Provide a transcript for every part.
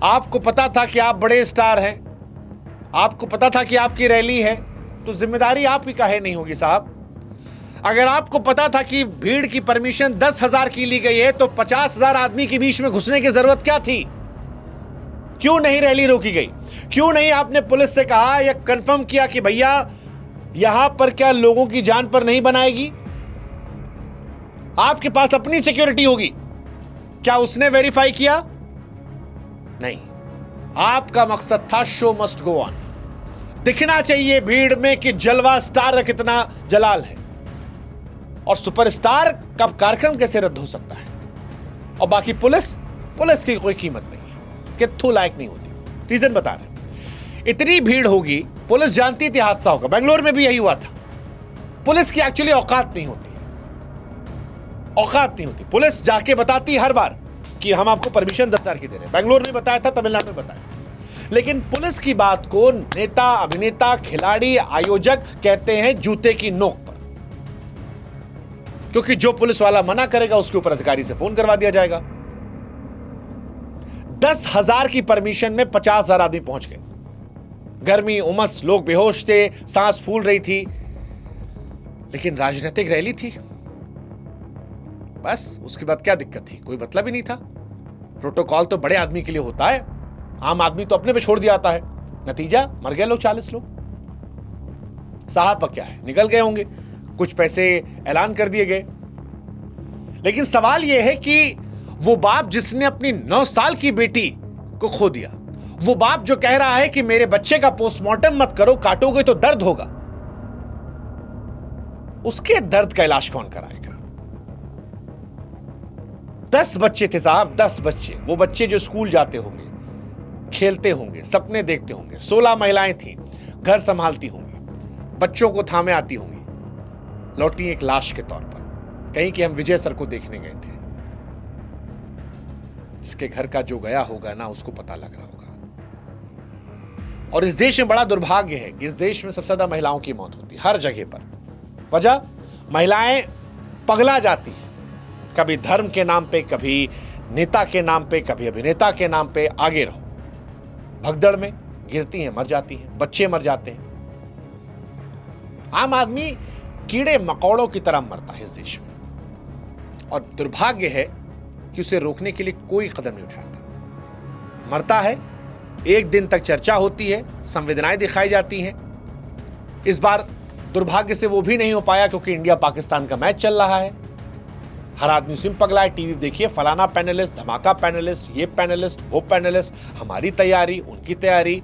आपको पता था कि आप बड़े स्टार हैं, आपको पता था कि आपकी रैली है, तो जिम्मेदारी आपकी काहे नहीं होगी साहब? अगर आपको पता था कि भीड़ की परमिशन 10,000 की ली गई है तो 50,000 आदमी के बीच में घुसने की जरूरत क्या थी? क्यों नहीं रैली रोकी गई? क्यों नहीं आपने पुलिस से कहा या कंफर्म किया कि भैया यहां पर क्या लोगों की जान पर नहीं बनाएगी? आपके पास अपनी सिक्योरिटी होगी, क्या उसने वेरीफाई किया? नहीं। आपका मकसद था शो मस्ट गो ऑन, दिखना चाहिए भीड़ में कि जलवा स्टार का कितना जलाल है। और सुपरस्टार का कार्यक्रम कैसे रद्द हो सकता है? और बाकी पुलिस की कोई कीमत नहीं है, कित्थू लायक नहीं होती। रीजन बता रहे हैं, इतनी भीड़ होगी, पुलिस जानती थी हादसा होगा। बेंगलोर में भी यही हुआ था। पुलिस की एक्चुअली औकात नहीं होती, पुलिस जाके बताती हर बार कि हम आपको परमिशन 10,000 की दे रहे हैं। बेंगलोर में बताया था, तमिलनाडु में बताया, लेकिन पुलिस की बात को नेता, अभिनेता, खिलाड़ी, आयोजक कहते हैं जूते की नोक पर, क्योंकि जो पुलिस वाला मना करेगा उसके ऊपर अधिकारी से फोन करवा दिया जाएगा। 10,000 की परमिशन में 50,000 आदमी पहुंच गए। गर्मी, उमस, लोग बेहोश थे, सांस फूल रही थी, लेकिन राजनीतिक रैली थी, बस। उसके बाद क्या दिक्कत थी? कोई मतलब ही नहीं था। प्रोटोकॉल तो बड़े आदमी के लिए होता है, आम आदमी तो अपने पे छोड़ दिया आता है। नतीजा, मर गए लोग, 40 लोग। साहब पर क्या है, निकल गए होंगे, कुछ पैसे ऐलान कर दिए गए। लेकिन सवाल यह है कि वो बाप जिसने अपनी 9 साल की बेटी को खो दिया, वो बाप जो कह रहा है कि मेरे बच्चे का पोस्टमार्टम मत करो, काटोगे तो दर्द होगा, उसके दर्द का इलाज कौन कराएगा? 10 बच्चे थे साहब, 10 बच्चे। वो बच्चे जो स्कूल जाते होंगे, खेलते होंगे, सपने देखते होंगे। 16 महिलाएं थीं, घर संभालती होंगी, बच्चों को थामे आती होंगी, लौटी एक लाश के तौर पर। कहीं कि हम विजय सर को देखने गए थे, इसके घर का जो गया होगा ना, उसको पता लग रहा होगा। और इस देश में बड़ा दुर्भाग्य है कि इस देश में सबसे ज्यादा महिलाओं की मौत होती है, हर जगह पर। वजह, महिलाएं पगला जाती हैं, कभी धर्म के नाम पे, कभी नेता के नाम पे, कभी अभिनेता के नाम पे। आगे रहो, भगदड़ में गिरती हैं, मर जाती हैं, बच्चे मर जाते हैं। आम आदमी कीड़े मकोड़ों की तरह मरता है इस देश में, और दुर्भाग्य है कि उसे रोकने के लिए कोई कदम नहीं उठाता। मरता है, एक दिन तक चर्चा होती है, संवेदनाएं दिखाई जाती हैं। इस बार दुर्भाग्य से वो भी नहीं हो पाया क्योंकि इंडिया पाकिस्तान का मैच चल रहा है। हर आदमी उसी में पगला है। टीवी देखिए, फलाना पैनलिस्ट, धमाका पैनलिस्ट, ये पैनलिस्ट, वो पैनलिस्ट, हमारी तैयारी, उनकी तैयारी।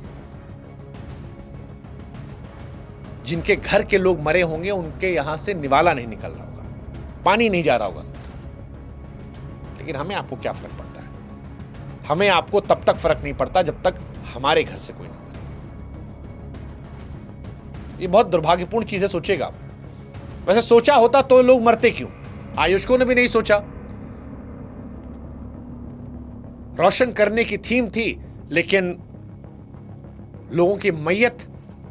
जिनके घर के लोग मरे होंगे उनके यहां से निवाला नहीं निकल रहा होगा, पानी नहीं जा रहा होगा अंदर। लेकिन हमें आपको क्या फर्क पड़ता है? हमें आपको तब तक फर्क नहीं पड़ता जब तक हमारे घर से कोई ना मरे। ये बहुत दुर्भाग्यपूर्ण चीज है, सोचेगा आप। वैसे सोचा होता तो लोग मरते क्यों? आयोजकों ने भी नहीं सोचा। रोशन करने की थीम थी, लेकिन लोगों की मैयत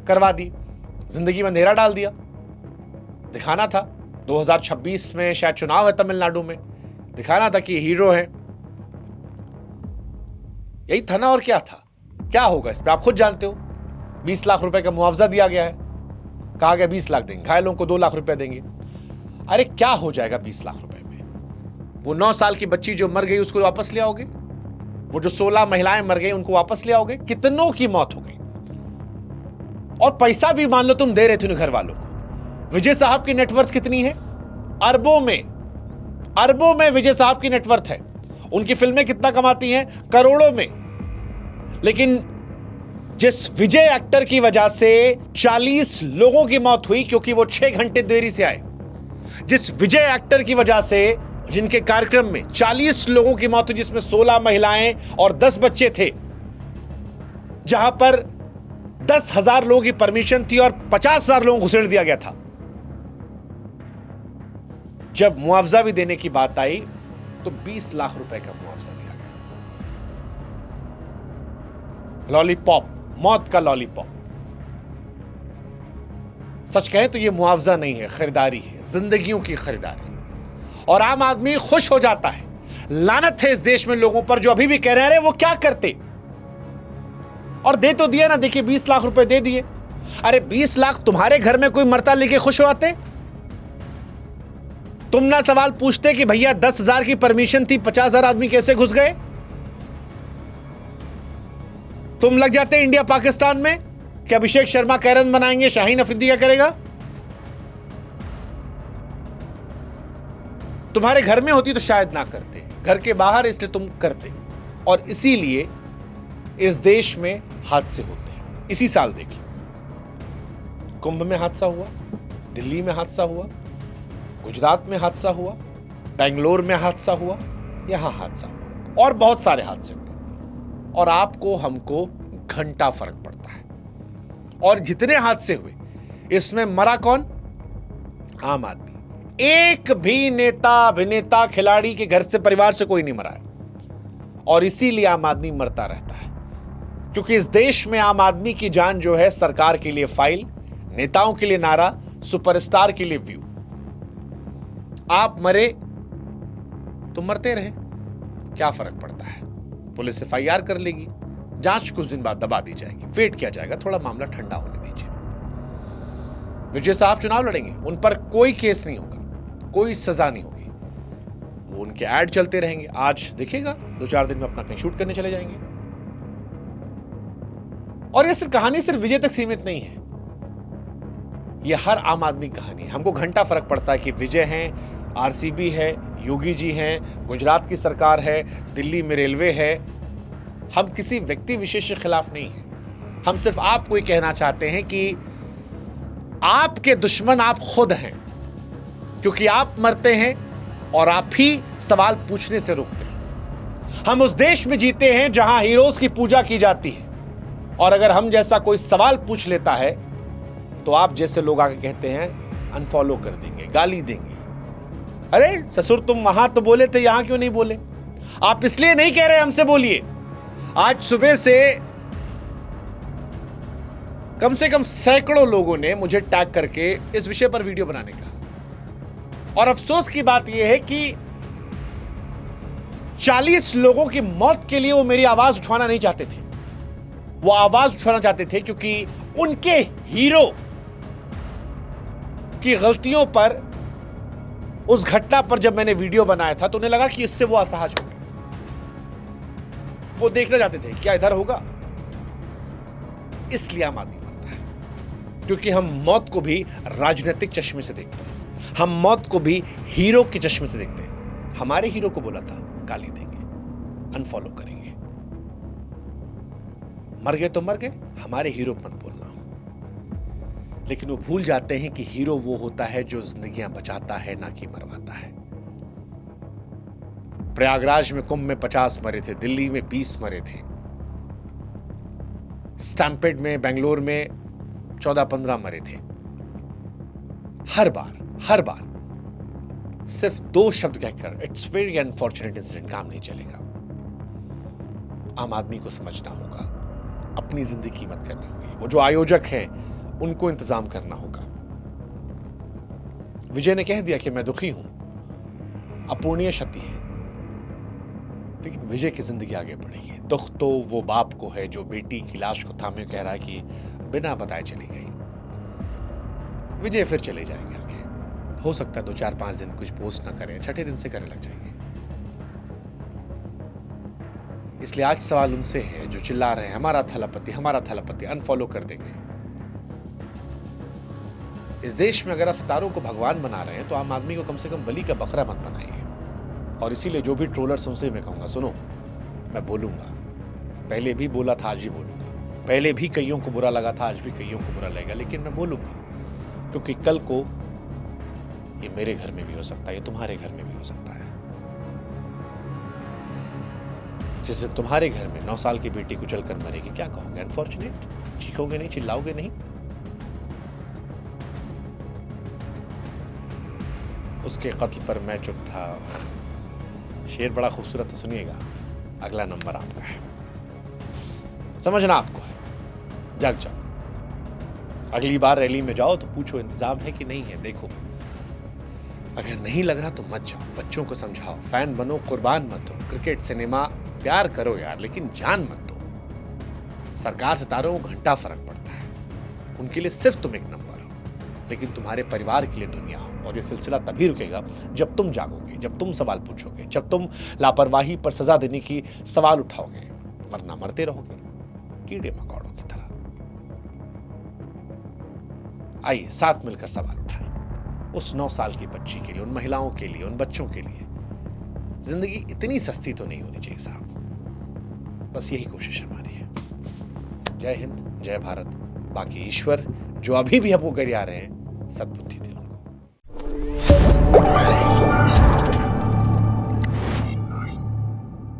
करवा दी, जिंदगी में अंधेरा डाल दिया। दिखाना था 2026 में शायद चुनाव है तमिलनाडु में, दिखाना था कि हीरो है। यही था ना, और क्या था? क्या होगा इस पे आप खुद जानते हो। 20 लाख रुपए का मुआवजा दिया गया है, कहा गया 20 लाख देंगे, घायलों को 2 लाख रुपए देंगे। अरे क्या हो जाएगा 20 लाख रुपए में? वो 9 साल की बच्ची जो मर गई उसको वापस ले आओगे? वो जो 16 महिलाएं मर गई उनको वापस ले आओगे? कितनों की मौत हो गई। और पैसा भी मान लो तुम दे रहे थे उन घर वालों को। विजय साहब की नेटवर्थ कितनी है? अरबों में विजय साहब की नेटवर्थ है। उनकी फिल्में कितना कमाती हैं? करोड़ों में। लेकिन जिस विजय एक्टर की वजह से 40 लोगों की मौत हुई क्योंकि वो 6 घंटे देरी से आए, जिस विजय एक्टर की वजह से जिनके कार्यक्रम में 40 लोगों की मौत हुई, जिसमें 16 महिलाएं और 10 बच्चे थे, जहां पर 10,000 लोगों की परमिशन थी और 50,000 लोगों को घुसेड़ दिया गया था। जब मुआवजा भी देने की बात आई तो 20 लाख रुपए का मुआवजा दिया गया। लॉलीपॉप, मौत का लॉलीपॉप। सच कहें तो यह मुआवजा नहीं है, खरीदारी है, जिंदगियों की खरीदारी। और आम आदमी खुश हो जाता है। लानत है इस देश में लोगों पर जो अभी भी कह रहे हैं वो क्या करते, और दे तो दिया ना, देखिए 20 लाख रुपए दे दिए। अरे 20 लाख तुम्हारे घर में कोई मरता लेके खुश होते? तुम ना सवाल पूछते कि भैया 10,000 की परमिशन थी, 50,000 आदमी कैसे घुस गए? तुम लग जाते इंडिया पाकिस्तान में कि अभिषेक शर्मा कैरन बनाएंगे, शाहीन अफरीदी क्या करेगा? तुम्हारे घर में होती तो शायद ना करते, घर के बाहर इसलिए तुम करते। और इसीलिए इस देश में हादसे होते हैं। इसी साल देख लो, कुंभ में हादसा हुआ, दिल्ली में हादसा हुआ, गुजरात में हादसा हुआ, बेंगलोर में हादसा हुआ, यहां हादसा हुआ, और बहुत सारे हादसे हुए। और आपको हमको घंटा फर्क पड़ता है। और जितने हादसे हुए इसमें मरा कौन? आम आदमी। एक भी नेता, अभिनेता, खिलाड़ी के घर से, परिवार से कोई नहीं मरा है। और इसीलिए आम आदमी मरता रहता है, क्योंकि इस देश में आम आदमी की जान जो है, सरकार के लिए फाइल, नेताओं के लिए नारा, सुपरस्टार के लिए व्यू। आप मरे तो मरते रहे, क्या फर्क पड़ता है? पुलिस FIR कर लेगी, जांच कुछ दिन बाद दबा दी जाएगी, वेट किया जाएगा, थोड़ा मामला ठंडा होने दीजिए। विजय साहब चुनाव लड़ेंगे, उन पर कोई केस नहीं होगा, कोई सजा नहीं होगी, वो उनके ऐड चलते रहेंगे। आज देखिएगा 2-4 दिन में अपना कहीं शूट करने चले जाएंगे। और ये सिर्फ कहानी सिर्फ विजय तक सीमित नहीं है, ये हर आम आदमी की कहानी है। हमको घंटा फर्क पड़ता है कि विजय हैं, RCB है, योगी जी हैं, गुजरात की सरकार है, दिल्ली में रेलवे है। हम किसी व्यक्ति विशेष के खिलाफ नहीं हैं। हम सिर्फ आपको ये कहना चाहते हैं कि आपके दुश्मन आप खुद हैं, क्योंकि आप मरते हैं और आप ही सवाल पूछने से रोकते हैं। हम उस देश में जीते हैं जहां हीरोज की पूजा की जाती है, और अगर हम जैसा कोई सवाल पूछ लेता है तो आप जैसे लोग आके कहते हैं अनफॉलो कर देंगे, गाली देंगे। अरे ससुर, तुम वहां तो बोले थे, यहां क्यों नहीं बोले? आप इसलिए नहीं कह रहे, हमसे बोलिए। आज सुबह से कम से कम सैकड़ों लोगों ने मुझे टैग करके इस विषय पर वीडियो बनाने का। और अफसोस की बात यह है कि 40 लोगों की मौत के लिए वो मेरी आवाज उठाना नहीं चाहते थे। वो आवाज उठाना चाहते थे क्योंकि उनके हीरो की गलतियों पर, उस घटना पर जब मैंने वीडियो बनाया था तो उन्हें लगा कि इससे वो असहज हो गए। वो देखना चाहते थे क्या इधर होगा। इसलिए आम आदमी मरता है, क्योंकि हम मौत को भी राजनीतिक चश्मे से देखते हैं, हम मौत को भी हीरो के चश्मे से देखते हैं। हमारे हीरो को बोला था गाली देंगे, अनफॉलो करेंगे, मर गए तो मर गए, हमारे हीरो मत बोलना। लेकिन वो भूल जाते हैं कि हीरो वो होता है जो जिंदगियां बचाता है, ना कि मरवाता है। प्रयागराज में कुंभ में 50 मरे थे, दिल्ली में 20 मरे थे, स्टैम्पेड में बेंगलोर में 14-15 मरे थे। हर बार सिर्फ 2 शब्द कहकर इट्स वेरी अनफॉर्चुनेट इंसिडेंट काम नहीं चलेगा। आम आदमी को समझना होगा, अपनी जिंदगी कीमत करनी होगी। वो जो आयोजक हैं उनको इंतजाम करना होगा। विजय ने कह दिया कि मैं दुखी हूं, अपूर्णीय क्षति है, लेकिन विजय की जिंदगी आगे बढ़ेगी। दुख तो वो बाप को है जो बेटी की लाश को थामे कह रहा है कि बिना बताए चली गई। विजय फिर चले जाएंगे आगे, हो सकता है 2-4-5 दिन कुछ पोस्ट ना करें, छठे दिन से करने लग जाएंगे। इसलिए आज सवाल उनसे है जो चिल्ला रहे हैं हमारा थलपति, अनफॉलो कर देंगे। इस देश में अगर आप सितारों को भगवान बना रहे हैं तो आम आदमी को कम से कम बलि का बकरा मत बनाइए। और इसीलिए जो भी ट्रोलर्स उनसे मैं कहूंगा, सुनो, मैं बोलूंगा, पहले भी बोला था, आज भी बोलूंगा। पहले भी कईयों को बुरा लगा था, आज भी कईयों को बुरा लगेगा, लेकिन मैं बोलूंगा, क्योंकि कल को ये मेरे घर में भी हो सकता है, ये तुम्हारे घर में भी हो सकता है। जैसे तुम्हारे घर में 9 साल की बेटी कुचल कर मरेगी, क्या कहोगे? अनफॉर्चुनेट? चीखोगे नहीं, चिल्लाओगे नहीं? उसके कत्ल पर मैं चुप था। शेर बड़ा खूबसूरत है, सुनिएगा। अगला नंबर आपका है, समझना आपको है, जग जाओ। अगली बार रैली में जाओ तो पूछो इंतजाम है कि नहीं है, देखो। अगर नहीं लग रहा तो मत जाओ, बच्चों को समझाओ, फैन बनो, कुर्बान मत हो। क्रिकेट, सिनेमा प्यार करो यार, लेकिन जान मत दो। सरकार सितारों को घंटा फर्क पड़ता है, उनके लिए सिर्फ तुम एक नंबर हो, लेकिन तुम्हारे परिवार के लिए दुनिया हो। और ये सिलसिला तभी रुकेगा जब तुम जागोगे, जब तुम सवाल पूछोगे, जब तुम लापरवाही पर सजा देने की सवाल उठाओगे, वरना मरते रहोगे कीड़े मकोड़ों की तरह। आइए साथ मिलकर सवाल उठाएं उस 9 साल की बच्ची के लिए, उन महिलाओं के लिए, उन बच्चों के लिए। जिंदगी इतनी सस्ती तो नहीं होनी चाहिए साहब, बस यही कोशिश हमारी है। जय हिंद, जय भारत। बाकी ईश्वर जो अभी भी हमको गिरा रहे हैं, सद्बुद्धि दे उनको।